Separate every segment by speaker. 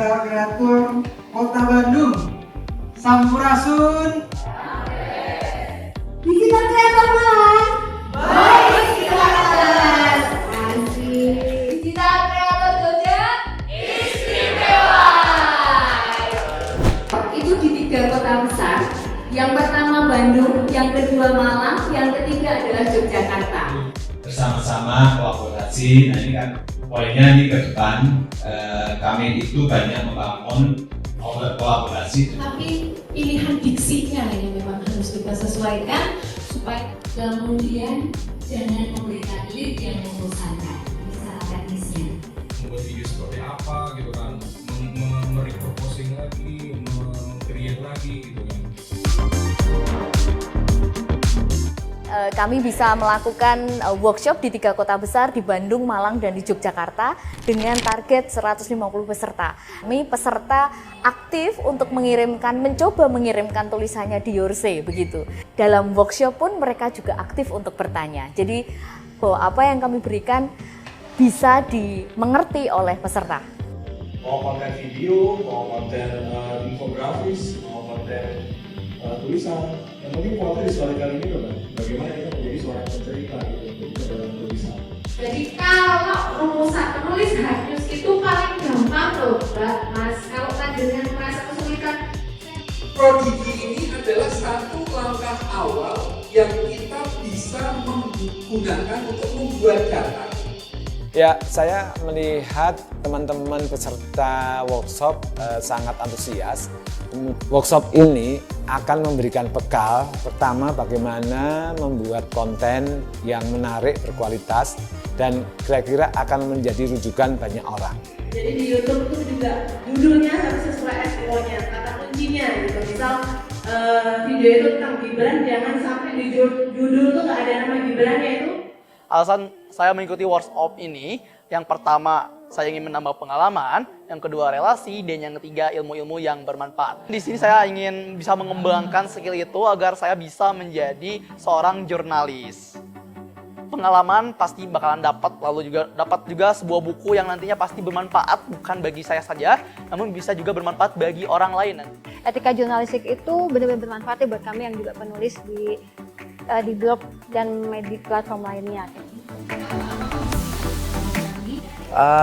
Speaker 1: Digital Kreator Kota Bandung. Sampurasun.
Speaker 2: Digital Kreator Malang. Baik, silakan. Asik. Digital Kreator Jogja. Istimewa. Itu di 3 kota besar. Yang pertama Bandung, yang kedua Malang, yang ketiga adalah Yogyakarta.
Speaker 3: Bersama-sama kolaborasi. Nah ini kan poinnya nih ke depan kami itu banyak membangun kolaborasi.
Speaker 4: Tapi pilihan diksinya yang memang harus kita sesuaikan supaya kemudian jangan memberikan lead yang membosankan. Misalnya teknisnya.
Speaker 5: Membuat video seperti apa gitu kan, mereproposing lagi, create lagi gitu kan.
Speaker 6: Kami bisa melakukan workshop di 3 kota besar di Bandung, Malang, dan di Yogyakarta dengan target 150 peserta. Kami peserta aktif untuk mencoba mengirimkan tulisannya di Yorse begitu. Dalam workshop pun mereka juga aktif untuk bertanya. Jadi bahwa apa yang kami berikan bisa dimengerti oleh peserta.
Speaker 5: Mau konten video, mau konten infografis, mau konten tulisan, yang penting kuatnya disuarakan ini loh kan. Bagaimana kita menjadi seorang pencerita gitu dalam tulisan.
Speaker 4: Jadi kalau rumusan penulis hardnews itu paling gampang loh, Mas. Kalau dengan merasa kesulitan,
Speaker 7: Prodigi ini adalah satu langkah awal yang kita bisa menggunakan untuk membuat data.
Speaker 8: Ya, saya melihat teman-teman peserta workshop sangat antusias. Workshop ini akan memberikan bekal pertama bagaimana membuat konten yang menarik, berkualitas, dan kira-kira akan menjadi rujukan banyak orang.
Speaker 9: Jadi di YouTube itu juga judulnya harus sesuai SEO-nya, kata kuncinya gitu. Misal video itu tentang Gibran, jangan sampai di judul tuh nggak ada nama Gibrannya itu.
Speaker 10: Alasan saya mengikuti workshop ini, yang pertama saya ingin menambah pengalaman, yang kedua relasi, dan yang ketiga ilmu-ilmu yang bermanfaat. Di sini saya ingin bisa mengembangkan skill itu agar saya bisa menjadi seorang jurnalis. Pengalaman pasti bakalan dapat, lalu juga dapat juga sebuah buku yang nantinya pasti bermanfaat bukan bagi saya saja, namun bisa juga bermanfaat bagi orang lain.
Speaker 11: Etika jurnalistik itu benar-benar bermanfaat buat kami yang juga penulis di blog dan media platform lainnya.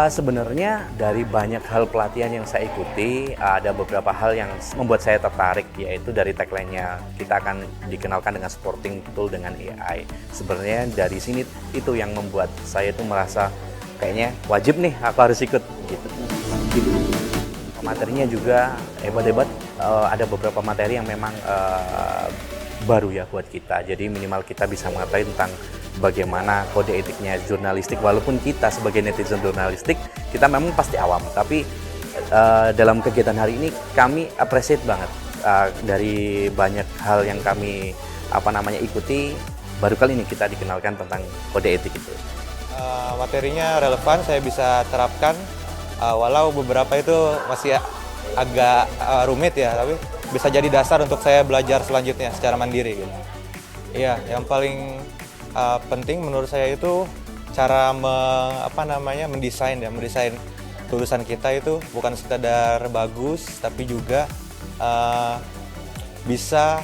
Speaker 12: Sebenarnya dari banyak hal pelatihan yang saya ikuti, ada beberapa hal yang membuat saya tertarik, yaitu dari tagline-nya kita akan dikenalkan dengan supporting tool dengan AI. Sebenarnya dari sini itu yang membuat saya itu merasa kayaknya wajib nih aku harus ikut gitu. Materinya juga hebat-hebat, ada beberapa materi yang memang baru ya buat kita, jadi minimal kita bisa mengetahui tentang bagaimana kode etiknya jurnalistik. Walaupun kita sebagai netizen jurnalistik kita memang pasti awam, tapi dalam kegiatan hari ini kami appreciate banget dari banyak hal yang kami ikuti. Baru kali ini kita dikenalkan tentang kode etik itu.
Speaker 8: Materinya relevan, saya bisa terapkan, walau beberapa itu masih agak rumit ya, tapi bisa jadi dasar untuk saya belajar selanjutnya secara mandiri gitu. Iya, yang paling penting menurut saya itu cara mendesain tulisan kita itu bukan sekadar bagus, tapi juga bisa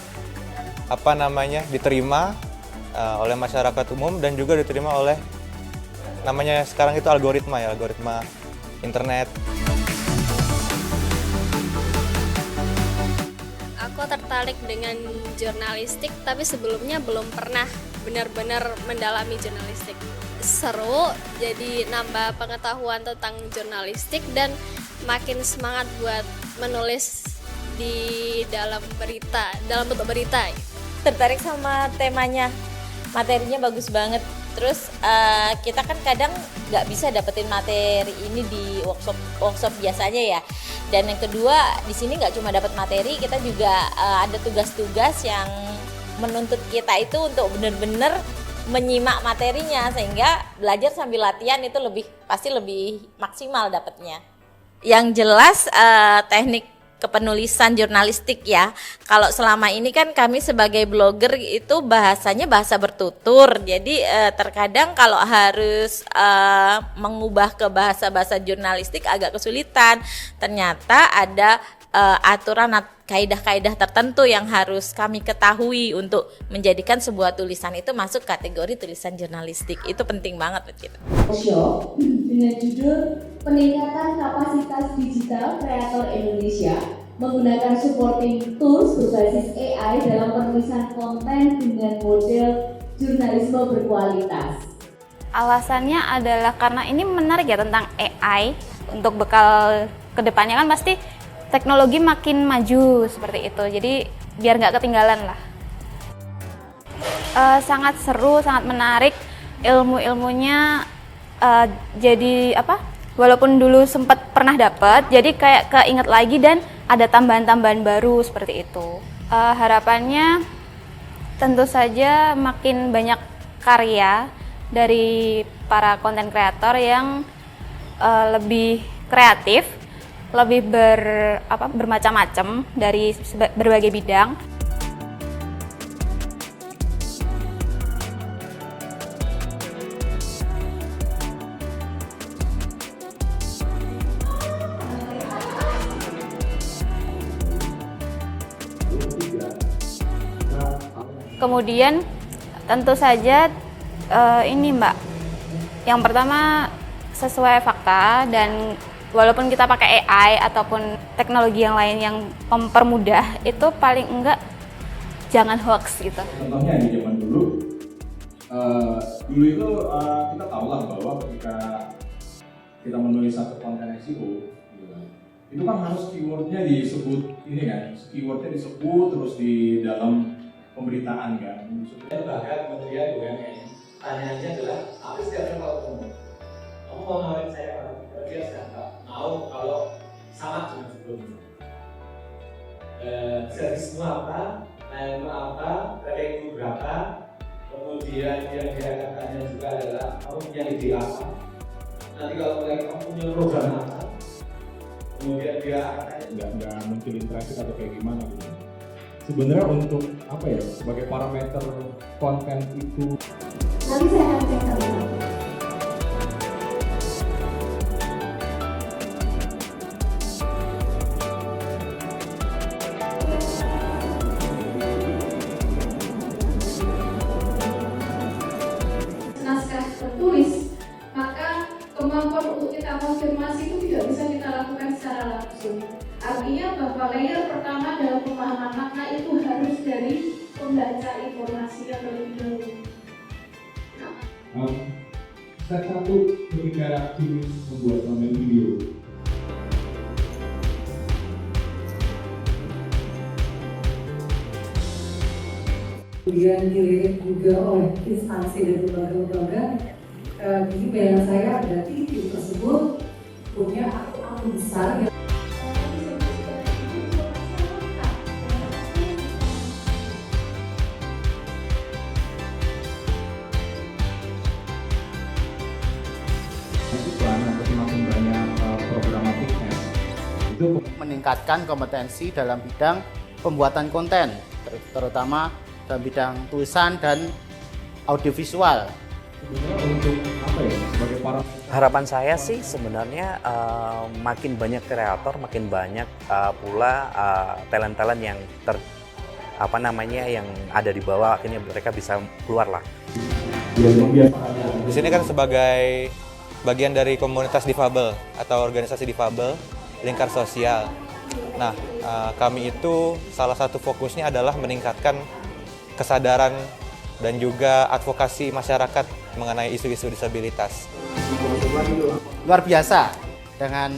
Speaker 8: diterima oleh masyarakat umum dan juga diterima oleh sekarang itu algoritma internet.
Speaker 11: Aku tertarik dengan jurnalistik, tapi sebelumnya belum pernah benar-benar mendalami jurnalistik. Seru, jadi nambah pengetahuan tentang jurnalistik dan makin semangat buat menulis di dalam bentuk berita.
Speaker 6: Tertarik sama temanya, materinya bagus banget. Terus kita kan kadang nggak bisa dapetin materi ini di workshop biasanya ya. Dan yang kedua, di sini nggak cuma dapat materi, kita juga ada tugas-tugas yang menuntut kita itu untuk benar-benar menyimak materinya, sehingga belajar sambil latihan itu pasti lebih maksimal dapatnya. Yang jelas teknik
Speaker 13: kepenulisan jurnalistik ya. Kalau selama ini kan kami sebagai blogger itu bahasanya bahasa bertutur. Jadi terkadang kalau harus mengubah ke bahasa jurnalistik agak kesulitan. Ternyata ada aturan kaidah-kaidah tertentu yang harus kami ketahui untuk menjadikan sebuah tulisan itu masuk kategori tulisan jurnalistik. Itu penting banget buat kita.
Speaker 2: Workshop dengan judul Peningkatan Kapasitas Digital Kreator Indonesia menggunakan supporting tools berbasis AI dalam penulisan konten dengan model jurnalisme berkualitas.
Speaker 14: Alasannya adalah karena ini menarik ya tentang AI. Untuk bekal kedepannya kan pasti teknologi makin maju seperti itu, jadi biar nggak ketinggalan lah. Sangat seru, sangat menarik, ilmunya jadi walaupun dulu sempat pernah dapat, jadi kayak keinget lagi dan ada tambahan-tambahan baru seperti itu. Harapannya tentu saja makin banyak karya dari para konten kreator yang lebih kreatif, lebih bermacam-macam dari berbagai bidang. Kemudian tentu saja ini Mbak, yang pertama sesuai fakta, dan walaupun kita pakai AI ataupun teknologi yang lain yang mempermudah, itu paling enggak jangan hoax gitu.
Speaker 5: Contohnya di zaman dulu itu kita tahu lah bahwa ketika kita menulis satu konten SEO, itu kan harus keywordnya disebut ini kan, keywordnya disebut terus di dalam pemberitaan kan.
Speaker 3: Bahkan Kementerian BUMN tanyanya adalah apa sih kalau kamu mau ngawin saya dia siapa? Mau kalau sama dengan sebelumnya. Servismu apa, layanan apa, ratingmu berapa, kemudian yang dikatakannya juga adalah kamu punya ide apa, nanti kalau kamu punya program apa, kemudian dia akan
Speaker 5: nggak muncul interaksi atau kayak gimana gitu. Sebenarnya untuk apa ya, sebagai parameter konten itu
Speaker 2: Nanti saya akan cek satu.
Speaker 9: Naskah tertulis, maka kemampuan untuk kita konfirmasi itu tidak bisa kita lakukan secara langsung. Artinya bahwa layer pertama dalam pemahaman makna itu harus dari pembaca informasi yang terlebih dahulu.
Speaker 5: Step 1 ketika ingin membuat konten video.
Speaker 15: Kemudian dilirik juga oleh instansi dan lembaga-lembaga. Jadi bayangan saya berarti tim tersebut punya akun besar yang
Speaker 16: meningkatkan kompetensi dalam bidang pembuatan konten, terutama dalam bidang tulisan dan audiovisual.
Speaker 5: Untuk apa ya, sebagai para
Speaker 12: harapan saya sih sebenarnya makin banyak kreator, makin banyak pula talent-talent yang yang ada di bawah, akhirnya mereka bisa keluar lah.
Speaker 8: Di sini kan sebagai bagian dari komunitas difabel atau organisasi difabel lingkar sosial. Nah, kami itu salah satu fokusnya adalah meningkatkan kesadaran dan juga advokasi masyarakat mengenai isu-isu disabilitas.
Speaker 16: Luar biasa, dengan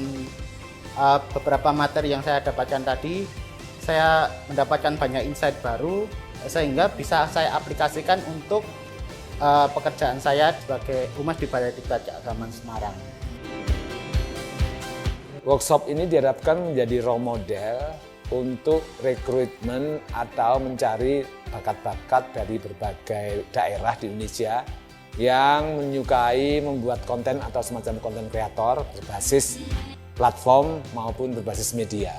Speaker 16: beberapa materi yang saya dapatkan tadi, saya mendapatkan banyak insight baru sehingga bisa saya aplikasikan untuk pekerjaan saya sebagai Humas di Balai Diklat Keagamaan Semarang.
Speaker 17: Workshop ini diharapkan menjadi role model untuk rekrutmen atau mencari bakat-bakat dari berbagai daerah di Indonesia yang menyukai membuat konten atau semacam konten kreator berbasis platform maupun berbasis media.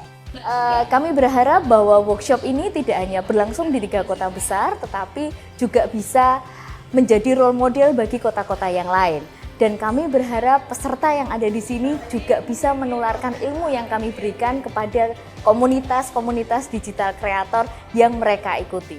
Speaker 6: Kami berharap bahwa workshop ini tidak hanya berlangsung di 3 kota besar, tetapi juga bisa menjadi role model bagi kota-kota yang lain. Dan kami berharap peserta yang ada di sini juga bisa menularkan ilmu yang kami berikan kepada komunitas-komunitas digital kreator yang mereka ikuti.